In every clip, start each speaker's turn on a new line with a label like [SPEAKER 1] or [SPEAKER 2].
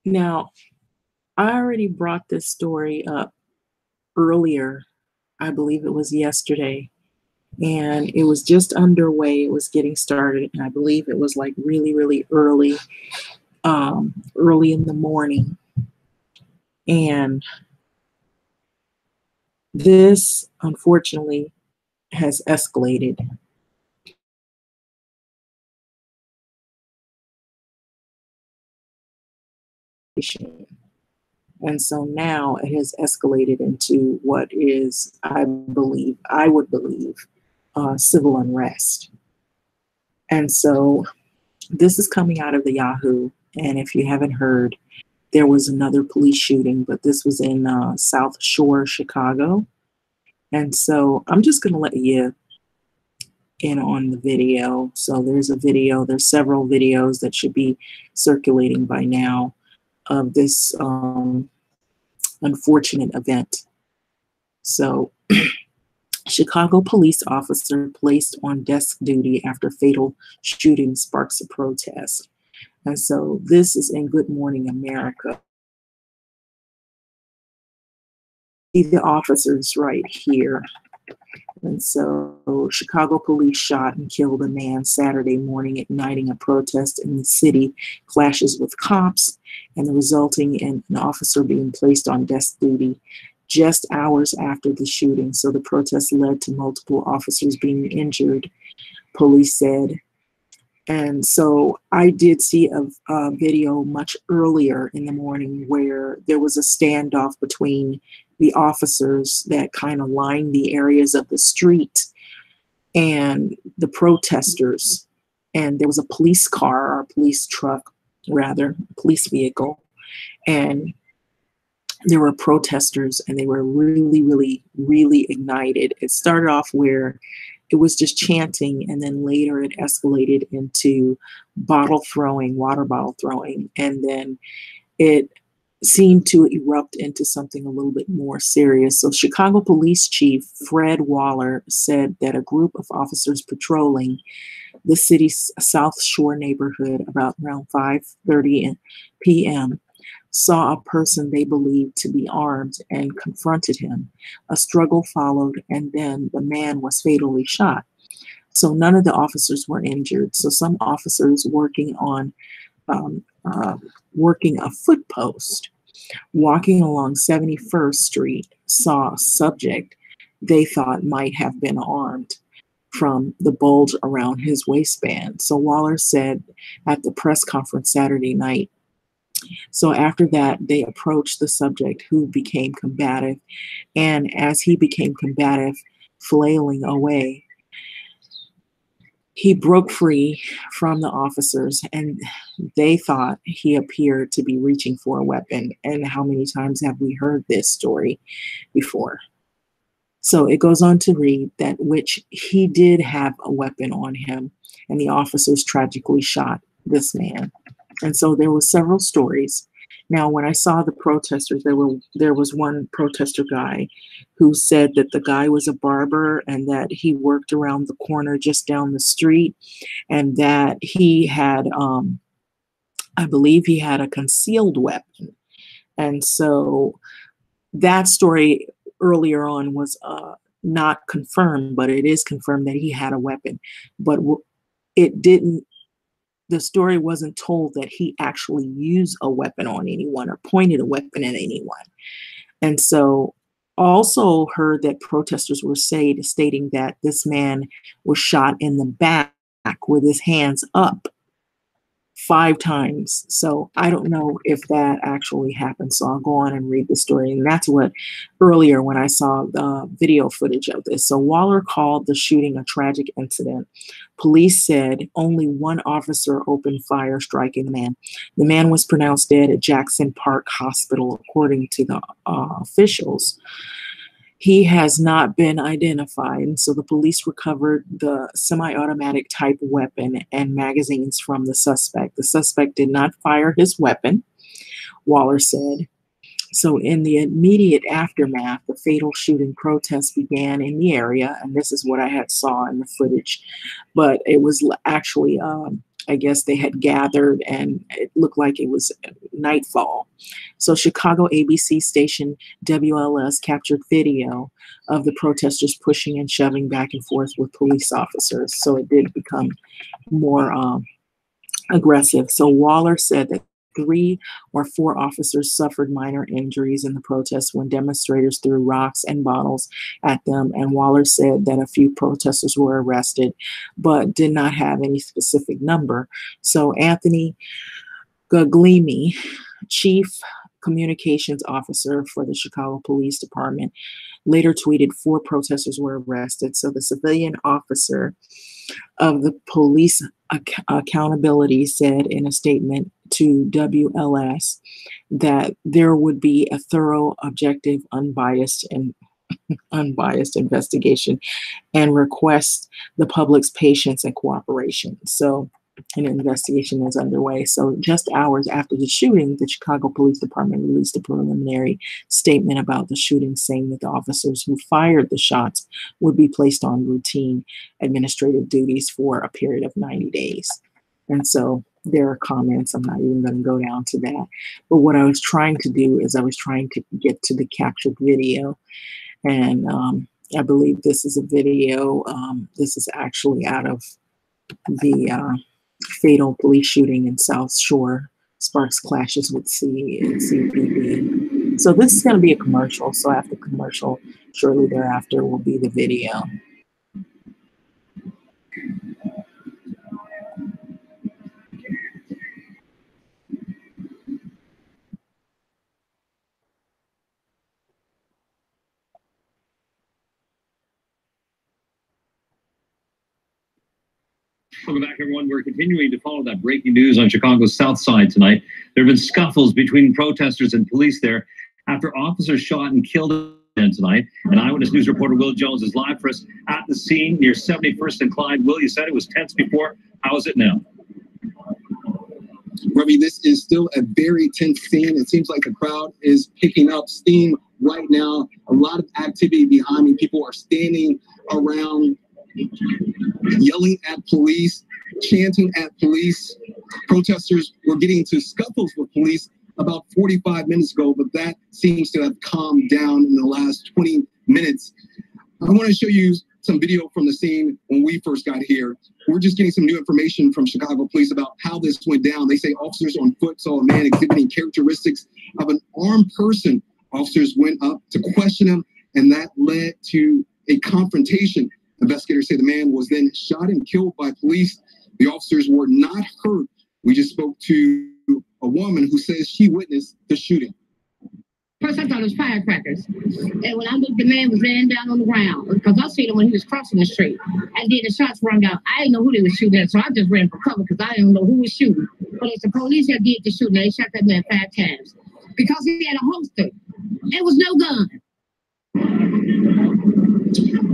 [SPEAKER 1] Now, I already brought this story up earlier. I believe it was yesterday, and it was just underway. It was getting started, and I believe it was like really, really early, early in the morning. And this, unfortunately, has escalated. And so now it has escalated into what is, I would believe, civil unrest. And so this is coming out of the Yahoo. And if you haven't heard, there was another police shooting, but this was in South Shore, Chicago. And so I'm just going to let you in on the video. So there's a video, there's several videos that should be circulating by now of this unfortunate event. So Chicago police officer placed on desk duty after fatal shooting sparks a protest. And so this is in Good Morning America. See the officers right here. And so Chicago police shot and killed a man Saturday morning, igniting a protest in the city, clashes with cops, and resulting in an officer being placed on desk duty just hours after the shooting. So the protest led to multiple officers being injured, police said. And so I did see a video much earlier in the morning where there was a standoff between the officers that kind of lined the areas of the street and the protesters. And there was a police car, or a police truck, rather, police vehicle. And there were protesters, and they were really, really, really ignited. It started off where it was just chanting, and then later it escalated into bottle throwing, water bottle throwing, and then it seemed to erupt into something a little bit more serious. So Chicago Police Chief Fred Waller said that a group of officers patrolling the city's South Shore neighborhood about around 5:30 p.m. saw a person they believed to be armed and confronted him. A struggle followed, and then the man was fatally shot. So none of the officers were injured. So some officers working a foot post, walking along 71st Street, saw a subject they thought might have been armed from the bulge around his waistband. So Waller said at the press conference Saturday night. So after that, they approached the subject, who became combative. And as he became combative, flailing away, he broke free from the officers, and they thought he appeared to be reaching for a weapon. And how many times have we heard this story before? So it goes on to read that which he did have a weapon on him, and the officers tragically shot this man. And so there were several stories. Now, when I saw the protesters, there was one protester guy who said that the guy was a barber and that he worked around the corner just down the street, and that he had, I believe he had a concealed weapon. And so that story earlier on was not confirmed, but it is confirmed that he had a weapon. But it didn't, the story wasn't told that he actually used a weapon on anyone or pointed a weapon at anyone. And so also heard that protesters were stating that this man was shot in the back with his hands up 5 times. So I don't know if that actually happened. So I'll go on and read the story. And that's what earlier when I saw the video footage of this. So Waller called the shooting a tragic incident. Police said only one officer opened fire, striking the man. The man was pronounced dead at Jackson Park Hospital, according to the officials. He has not been identified. And so the police recovered the semi-automatic type weapon and magazines from the suspect. The suspect did not fire his weapon, Waller said. So in the immediate aftermath, the fatal shooting protest began in the area. And this is what I had saw in the footage. But it was actually I guess they had gathered and it looked like it was nightfall. So Chicago ABC station WLS captured video of the protesters pushing and shoving back and forth with police officers. So it did become more aggressive. So Waller said that 3 or 4 officers suffered minor injuries in the protests when demonstrators threw rocks and bottles at them. And Waller said that a few protesters were arrested, but did not have any specific number. So Anthony Guglielmi, chief communications officer for the Chicago Police Department, later tweeted 4 protesters were arrested. So the civilian officer of the police accountability said in a statement to WLS that there would be a thorough, objective, unbiased investigation and request the public's patience and cooperation. So an investigation is underway. So just hours after the shooting, the Chicago Police Department released a preliminary statement about the shooting, saying that the officers who fired the shots would be placed on routine administrative duties for a period of 90 days. And so there are comments. I'm not even going to go down to that. But what I was trying to do is I was trying to get to the captured video. And I believe this is a video. This is actually out of the fatal police shooting in South Shore. Sparks clashes with CBB. So this is going to be a commercial. So after commercial, shortly thereafter will be the video.
[SPEAKER 2] Welcome back, everyone. We're continuing to follow that breaking news on Chicago's South Side tonight. There have been scuffles between protesters and police there after officers shot and killed tonight. And Eyewitness News reporter Will Jones is live for us at the scene near 71st and Clyde. Will, you said it was tense before. How is it now?
[SPEAKER 3] Ravi, this is still a very tense scene. It seems like the crowd is picking up steam right now. A lot of activity behind me. People are standing around, yelling at police, chanting at police. Protesters were getting into scuffles with police about 45 minutes ago, but that seems to have calmed down in the last 20 minutes. I want to show you some video from the scene when we first got here. We're just getting some new information from Chicago police about how this went down. They say officers on foot saw a man exhibiting characteristics of an armed person. Officers went up to question him, and that led to a confrontation. Investigators say the man was then shot and killed by police. The officers were not hurt. We just spoke to a woman who says she witnessed the shooting.
[SPEAKER 4] First, I thought it was firecrackers. And when I looked, the man was laying down on the ground because I seen him when he was crossing the street. And then the shots rang out. I didn't know who they were shooting at, so I just ran for cover because I didn't know who was shooting. But it's the police that did the shooting. They shot that man 5 times because he had a holster. It was no gun.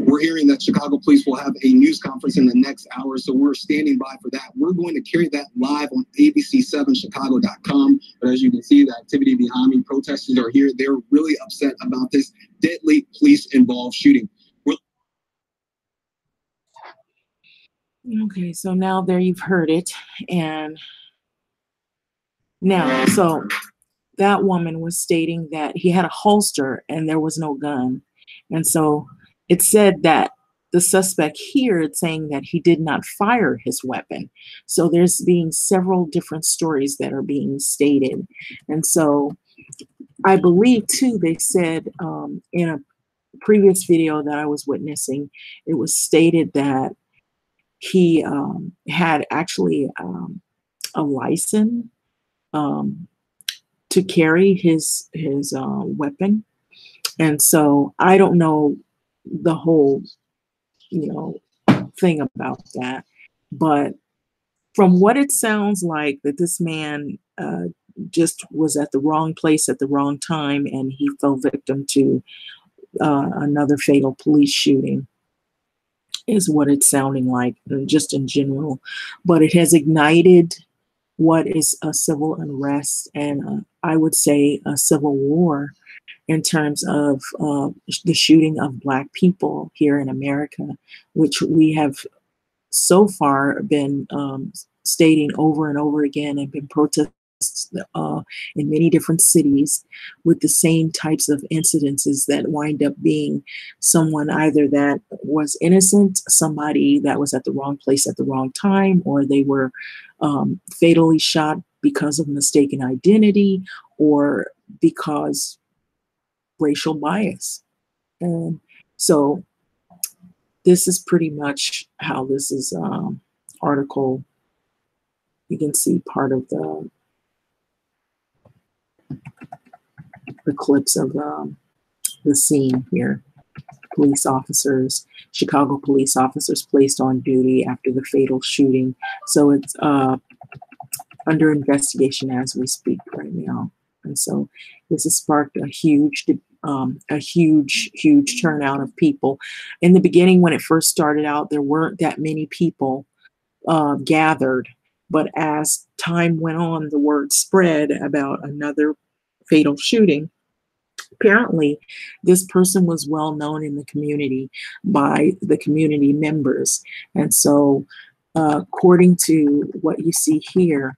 [SPEAKER 3] We're hearing that Chicago police will have a news conference in the next hour, so we're standing by for that. We're going to carry that live on abc7chicago.com. But as you can see, the activity behind me, protesters are here. They're really upset about this deadly police-involved shooting.
[SPEAKER 1] Okay, so now there you've heard it. And now, so that woman was stating that he had a holster and there was no gun. And so it said that the suspect here is saying that he did not fire his weapon. So there's being several different stories that are being stated. And so I believe too, they said in a previous video that I was witnessing, it was stated that he had actually a license to carry his weapon. And so I don't know the whole, thing about that. But from what it sounds like, that this man just was at the wrong place at the wrong time, and he fell victim to another fatal police shooting, is what it's sounding like, just in general. But it has ignited what is a civil unrest, and I would say a civil war, in terms of the shooting of Black people here in America, which we have so far been stating over and over again, and been protests in many different cities with the same types of incidences that wind up being someone either that was innocent, somebody that was at the wrong place at the wrong time, or they were fatally shot because of mistaken identity or because racial bias. And so this is pretty much how this is article. You can see part of the clips of the scene here. Police officers, Chicago police officers placed on duty after the fatal shooting. So it's under investigation as we speak right now. And so this has sparked a huge turnout of people. In the beginning, when it first started out, there weren't that many people gathered. But as time went on, the word spread about another fatal shooting. Apparently, this person was well known in the community by the community members. And so, according to what you see here,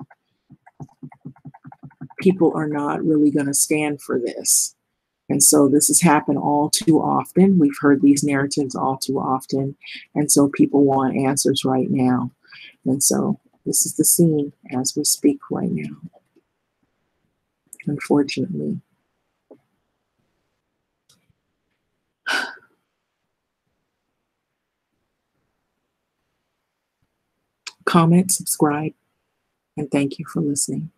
[SPEAKER 1] people are not really going to stand for this. And so this has happened all too often. We've heard these narratives all too often. And so people want answers right now. And so this is the scene as we speak right now, unfortunately. Comment, subscribe, and thank you for listening.